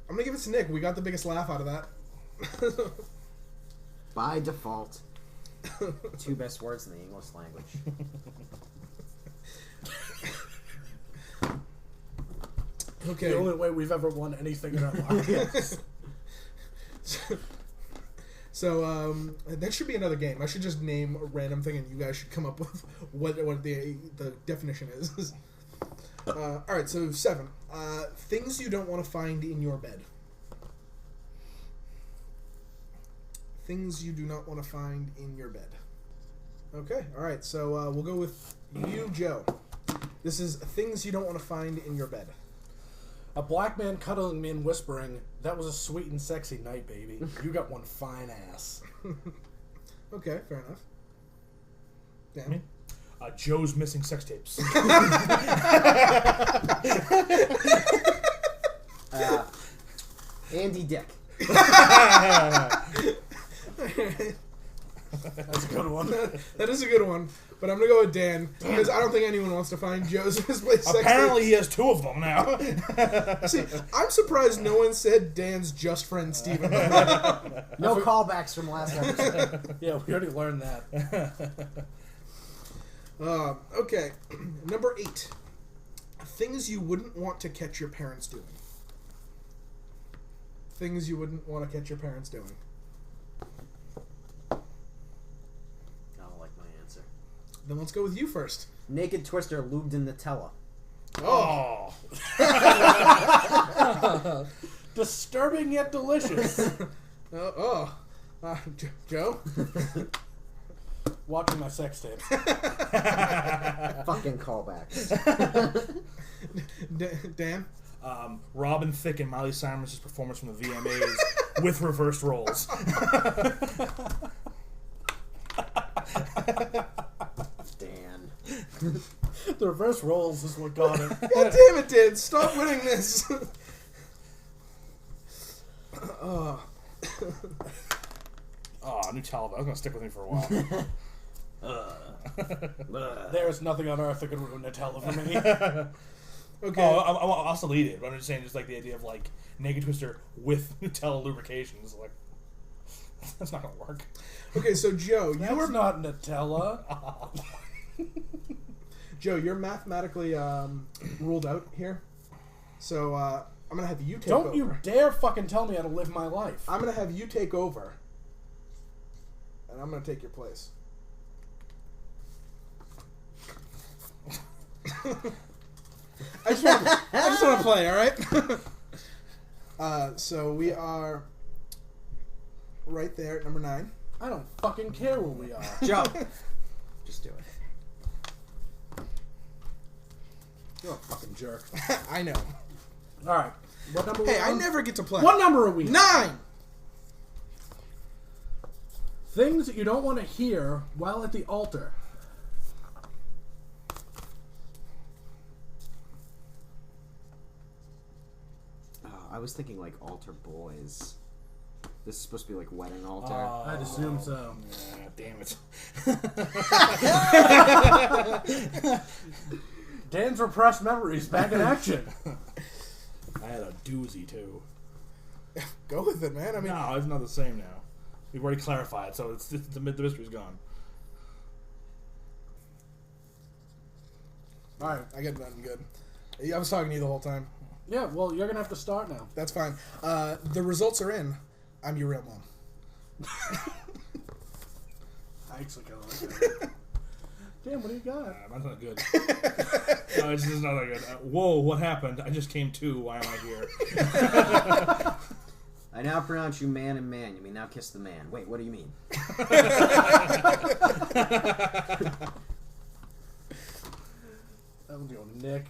I'm gonna give it to Nick. We got the biggest laugh out of that.
By default. 2 best words in the English language.
Okay.
The only way we've ever won anything in our lives.
So that should be another game. I should just name a random thing, and you guys should come up with what the definition is. All right, so 7 things you don't want to find in your bed. Things you do not want to find in your bed. Okay, all right. So we'll go with you, Joe. This is things you don't want to find in your bed.
A black man cuddling me and whispering, "That was a sweet and sexy night, baby. You got one fine ass."
Okay, fair enough. Dan?
Me? Joe's missing sex tapes.
Andy Dick.
That's a good one.
That is a good one. But I'm going to go with Dan because I don't think anyone wants to find Joe's misplaced sex
Apparently, he has 2 of them now.
tapes. See, I'm surprised no one said Dan's just friend Steven.
No callbacks from last episode.
Yeah, we already learned that.
Okay. Number 8. Things you wouldn't want to catch your parents doing. Things you wouldn't want to catch your parents doing.
I don't like my answer.
Then let's go with you first.
Naked Twister lubed in Nutella.
Oh.
Disturbing yet delicious.
Joe?
Watching my sex tapes.
Fucking callbacks.
Dan?
Robin Thicke and Miley Cyrus's performance from the VMAs with reversed roles.
Dan.
The reverse roles is what got it.
God damn it, Dan. Stop winning this.
Oh, Nutella. That was going to stick with me for a while.
There's nothing on earth that could ruin Nutella for me.
Okay.
Oh, I'll still eat it, but I'm just saying, just like the idea of like Naked Twister with Nutella lubrication is like, that's not going to work.
Okay, so Joe,
That was not Nutella.
Joe, you're mathematically ruled out here. So I'm going to have you take over.
Don't you dare fucking tell me how to live my life.
I'm going to have you take over. And I'm going to take your place. I just want to play, all right? So we are right there at number 9.
I don't fucking care where we are.
Joe. Just do it.
You're a fucking jerk.
I know.
All right. What number?
Hey,
are we
I
on?
never get to play.
What number are we?
9!
Things that you don't want to hear while at the altar.
I was thinking like altar boys. This is supposed to be like wedding altar.
I'd assume so.
Damn it.
Dan's repressed memories back in action.
I had a doozy too.
Go with it, man. I mean,
No, it's not the same now. We've already clarified, so the mystery's gone.
all right, I got nothing good. I was talking to you the whole time.
Yeah, well, you're going to have to start now.
That's fine. The results are in. I'm your real mom.
I actually kind of like that. Dan, what do you got?
Mine's not good. No, it's just not that good. Whoa, what happened? I just came to. Why am I here?
I now pronounce you man and man. You may now kiss the man. Wait, what do you mean?
That was going to Nick.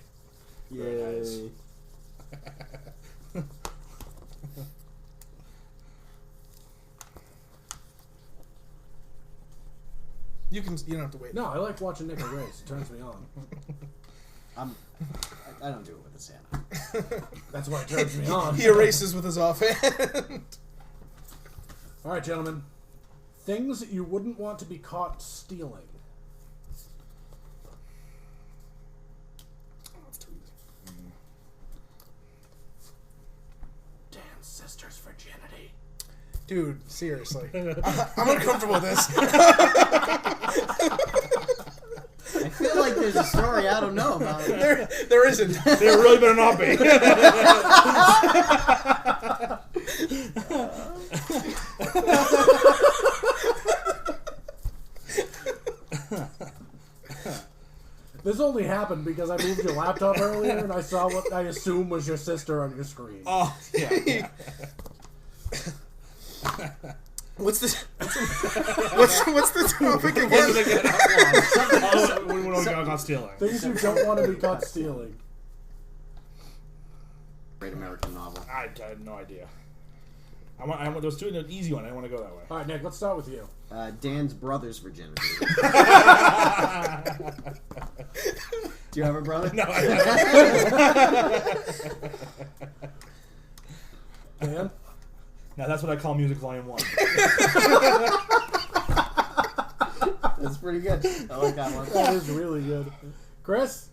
Very nice.
You don't have to wait.
No, I like watching Nick race. It turns me on.
I don't do it with a Santa.
That's why it turns me on.
He erases with his offhand.
All right, gentlemen. Things that you wouldn't want to be caught stealing. Dan's sister's virginity.
Dude, seriously. I'm uncomfortable with this.
I feel like there's a story I don't know about.
There isn't.
There really better not be.
This only happened because I moved your laptop earlier and I saw what I assume was your sister on your screen.
Oh, yeah.
What's the topic again?
We don't get caught stealing.
Things you don't want to be caught stealing.
Great American novel.
I had no idea. I want those two an easy one. I didn't want to go that way.
All right, Nick, let's start with you.
Dan's brother's virginity. Do you have a brother?
No, I
Dan?
Now that's what I call Music Volume 1.
pretty good. I like that one.
That is really good. Chris?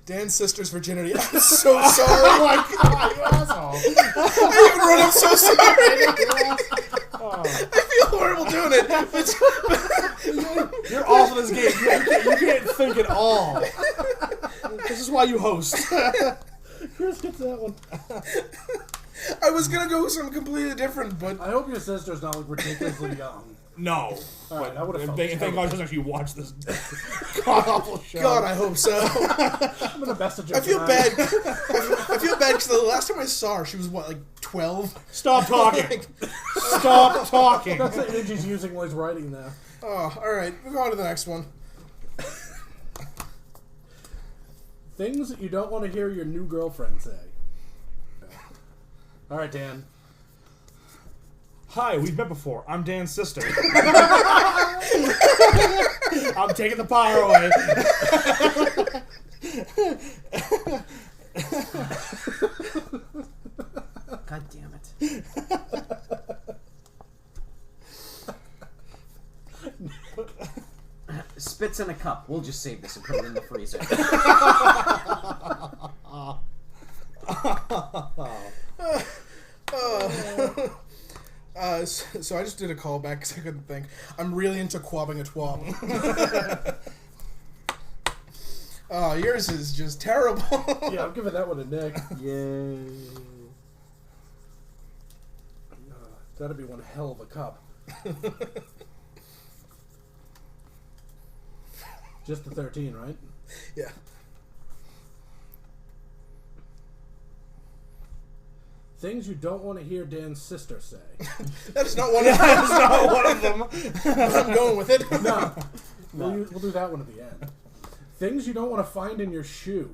Dan's sister's virginity. I'm so sorry.
Oh my god, you asshole.
I even wrote, I'm so sorry. I feel horrible doing it.
You're off of this game. You can't think at all. This is why you host.
Chris gets that one.
I was going to go with something completely different, but...
I hope your sister's not like ridiculously young.
No.
Alright, I would have
Thank God she doesn't actually watch this god-awful show.
God, I hope so.
I'm gonna message her
I feel
tonight.
bad. I feel bad because the last time I saw her, she was, what, like 12?
Stop talking. Stop talking.
That's the image he's using while he's writing there.
Oh, alright. We'll go on to the next one.
Things that you don't want to hear your new girlfriend say. Alright, Dan.
Hi, we've met before. I'm Dan's sister. I'm taking the power away.
God damn it. Spits in a cup. We'll just save this and put it in the freezer.
So I just did a callback because I couldn't think. I'm really into quabbing a twab. Oh, yours is just terrible.
Yeah, I'm giving that one to Nick.
Yay.
That'd be one hell of a cup. Just the 13, right?
Yeah.
Things you don't want to hear Dan's sister say.
That's not one of them. That's not one of them. But I'm going with it.
No. We'll do that one at the end. Things you don't want to find in your shoe.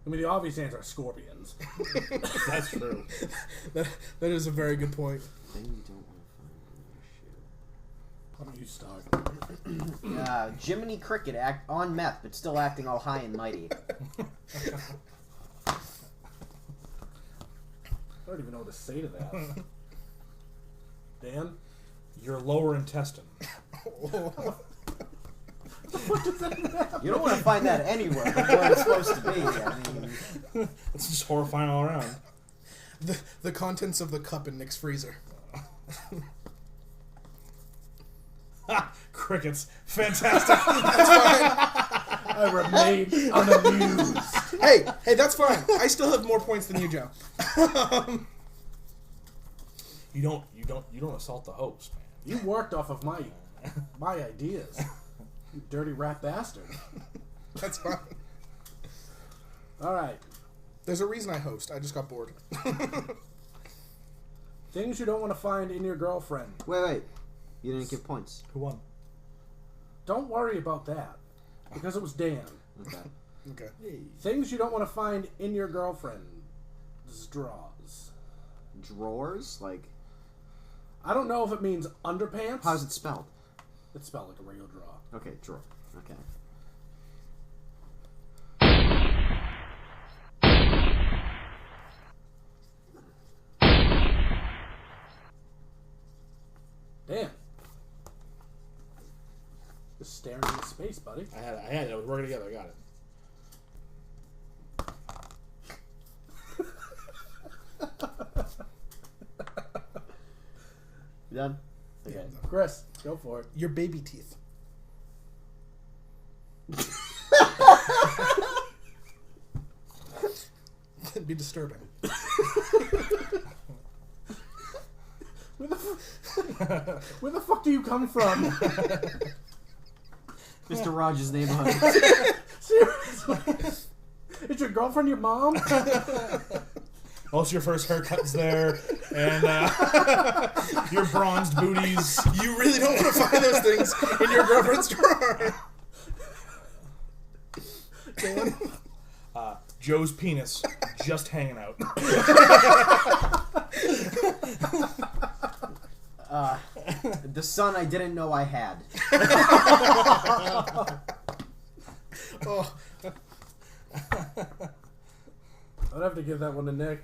I mean, the obvious answer is scorpions.
That's true.
That is a very good point.
Thing you don't want to find in your shoe.
How about you start?
Jiminy Cricket on meth, but still acting all high and mighty.
I don't even know what to say to that. Dan?
Your lower intestine.
You don't want to find that anywhere but where it's supposed to be. I mean,
It's just horrifying all around.
The contents of the cup in Nick's freezer.
Ha! Crickets. Fantastic.
That's fine.
I remain unamused.
Hey, that's fine. I still have more points than you, Joe.
You don't assault the host, man.
You worked off of my ideas. You dirty rat bastard.
That's fine.
Alright.
There's a reason I host. I just got bored.
Things you don't want to find in your girlfriend.
wait. You didn't give points.
Who won?
Don't worry about that. Because it was Dan.
Okay.
Okay.
Things you don't want to find in your girlfriend's drawers.
Drawers? Like,
I don't know if it means underpants.
how's it spelled?
It's spelled like a regular drawer.
Okay, drawer. Okay.
Dan. Just staring into space, buddy.
I had it. I was working together. I got it.
You done?
Okay. Chris, go for it.
Your baby teeth. It'd be disturbing.
Where the fuck do you come from?
Mr. Rogers' neighborhood.
Seriously? Is your girlfriend your mom?
Also, your first haircut's there, and your bronzed booties.
You really don't want to find those things in your girlfriend's drawer.
Dan?
Joe's penis just hanging out.
The son I didn't know I had.
Oh.
I'd have to give that one to Nick.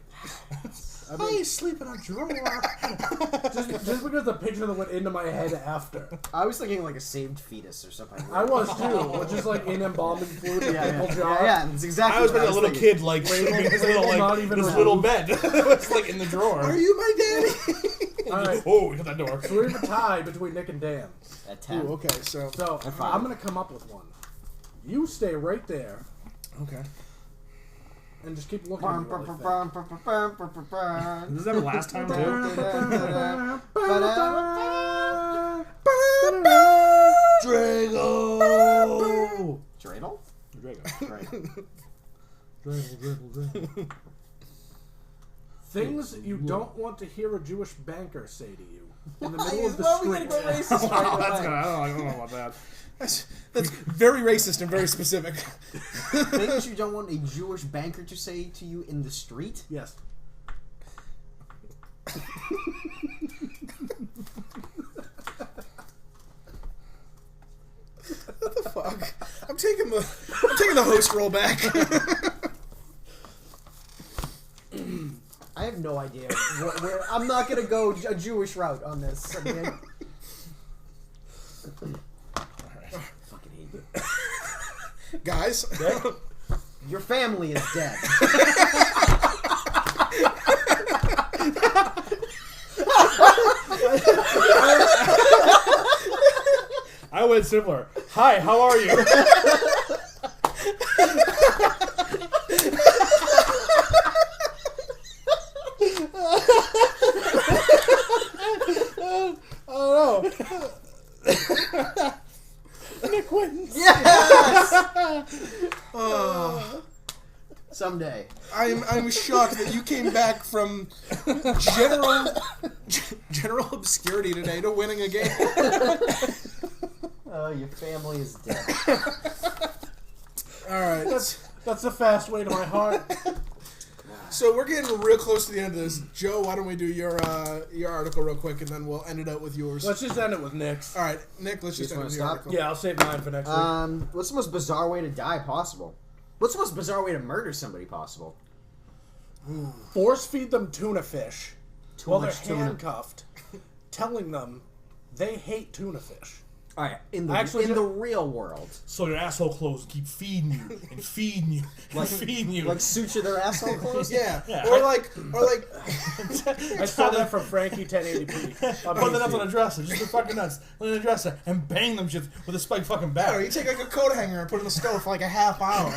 I
Why you sleep in a drawer?
just because the picture that went into my head after.
I was thinking like a saved fetus or something.
I was too, which is like in embalming fluid in a pickle jar.
Yeah, it's exactly.
I was
what
picturing a little
thinking.
kid like
Wait,
sleeping his
wait,
little
not
like
even
his
removed.
little bed. It's like in the drawer.
Are you my daddy?
All right,
Oh, hit that door.
so we have a tie between Nick and Dan.
At 10.
Ooh, okay, so
So
fine.
I'm gonna come up with one. You stay right there
okay.
and just keep looking at me really fast.
Does that happen last time too? Drago.
Dreidel?
Drago.
Things you don't want to hear a Jewish banker say to you in the
Why
middle
is-
of the
why are we
street.
gonna go racist right
Oh, that's
away?
good. I don't know about that.
That's very racist and very specific.
Things you don't want a Jewish banker to say to you in the street?
Yes.
What the fuck? I'm taking the host role back.
I have no idea where I'm not gonna go a Jewish route on this. I mean, fucking hate you.
Guys,
Your family is dead.
I went simpler. Hi, how are you?
oh no.
Nick wins.
Yes. Someday.
I'm shocked that you came back from general obscurity today to winning a game.
Oh, your family is dead.
All right.
That's a fast way to my heart.
So we're getting real close to the end of this. Joe, why don't we do your article real quick, and then we'll end it out with yours.
Let's just end it with Nick's.
All right, Nick. Let's just
You
end it
just
with your
wanna
article.
Yeah, I'll save mine for next week.
What's the most bizarre way to die possible? What's the most bizarre way to murder somebody possible?
Force feed them tuna fish
Too
while they're
much tuna.
handcuffed, telling them they hate tuna fish.
All right, in the
Actually,
in the real world,
So your asshole clothes keep feeding you and feeding you and feeding you.
like suture their asshole closed.
Yeah.
Yeah.
Or like
I saw that from Frankie 1080p. on
Put the nuts
PC.
on a dresser, just the fucking nuts on a dresser, and bang them shit with a spike fucking
I
bat.
don't know, you take like a coat hanger and put it in the stove for like a half hour.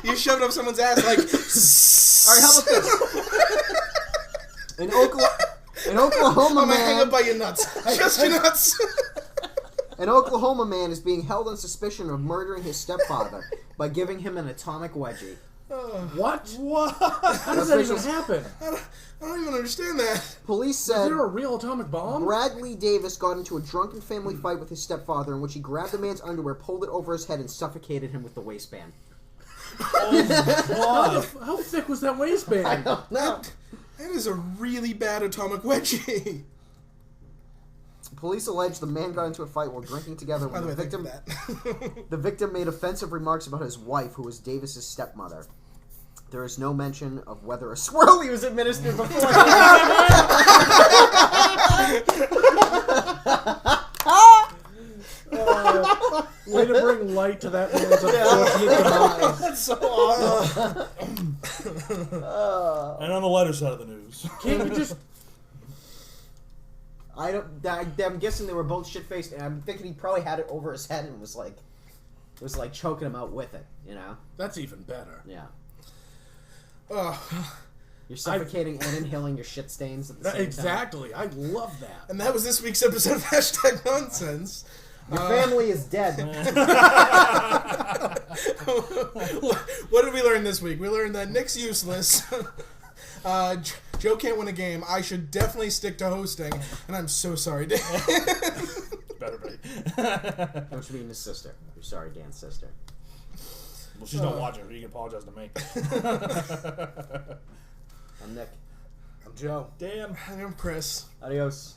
you shove it up someone's ass like.
All right, how about this? In Oklahoma,
I'm gonna hang
man.
up by your nuts. Just your nuts.
An Oklahoma man is being held on suspicion of murdering his stepfather by giving him an atomic wedgie.
What?
What?
How does that even
Officials-
happen?
I don't even understand that.
Police
Is
said
there a real atomic bomb?
Bradley Davis got into a drunken family fight with his stepfather in which he grabbed the man's underwear, pulled it over his head, and suffocated him with the waistband.
How thick was that waistband?
No.
That is a really bad atomic wedgie.
Police allege the man got into a fight while drinking together
By
with
the way,
the
think
victim.
of that.
The victim made offensive remarks about his wife, who was Davis's stepmother. There is no mention of whether a swirly was administered before.
Way to bring light to that man's unfortunate demise.
That's so awesome. And on the lighter side of the news.
Can't you just...
I'm guessing they were both shit faced, and I'm thinking he probably had it over his head and was like choking him out with it. You know?
That's even better.
Yeah.
Oh,
You're suffocating and inhaling your shit stains at the same
Exactly. I love that.
and that was this week's episode of Hashtag Nonsense.
time. Your family is dead.
What did we learn this week? We learned that Nick's useless. Joe can't win a game. I should definitely stick to hosting, and I'm so sorry, Dan.
Better be.
Don't you mean his sister? You're sorry, Dan's sister.
Well, she's not watching, but you can apologize to me.
I'm Nick.
I'm Joe.
Damn.
I'm Chris.
Adios.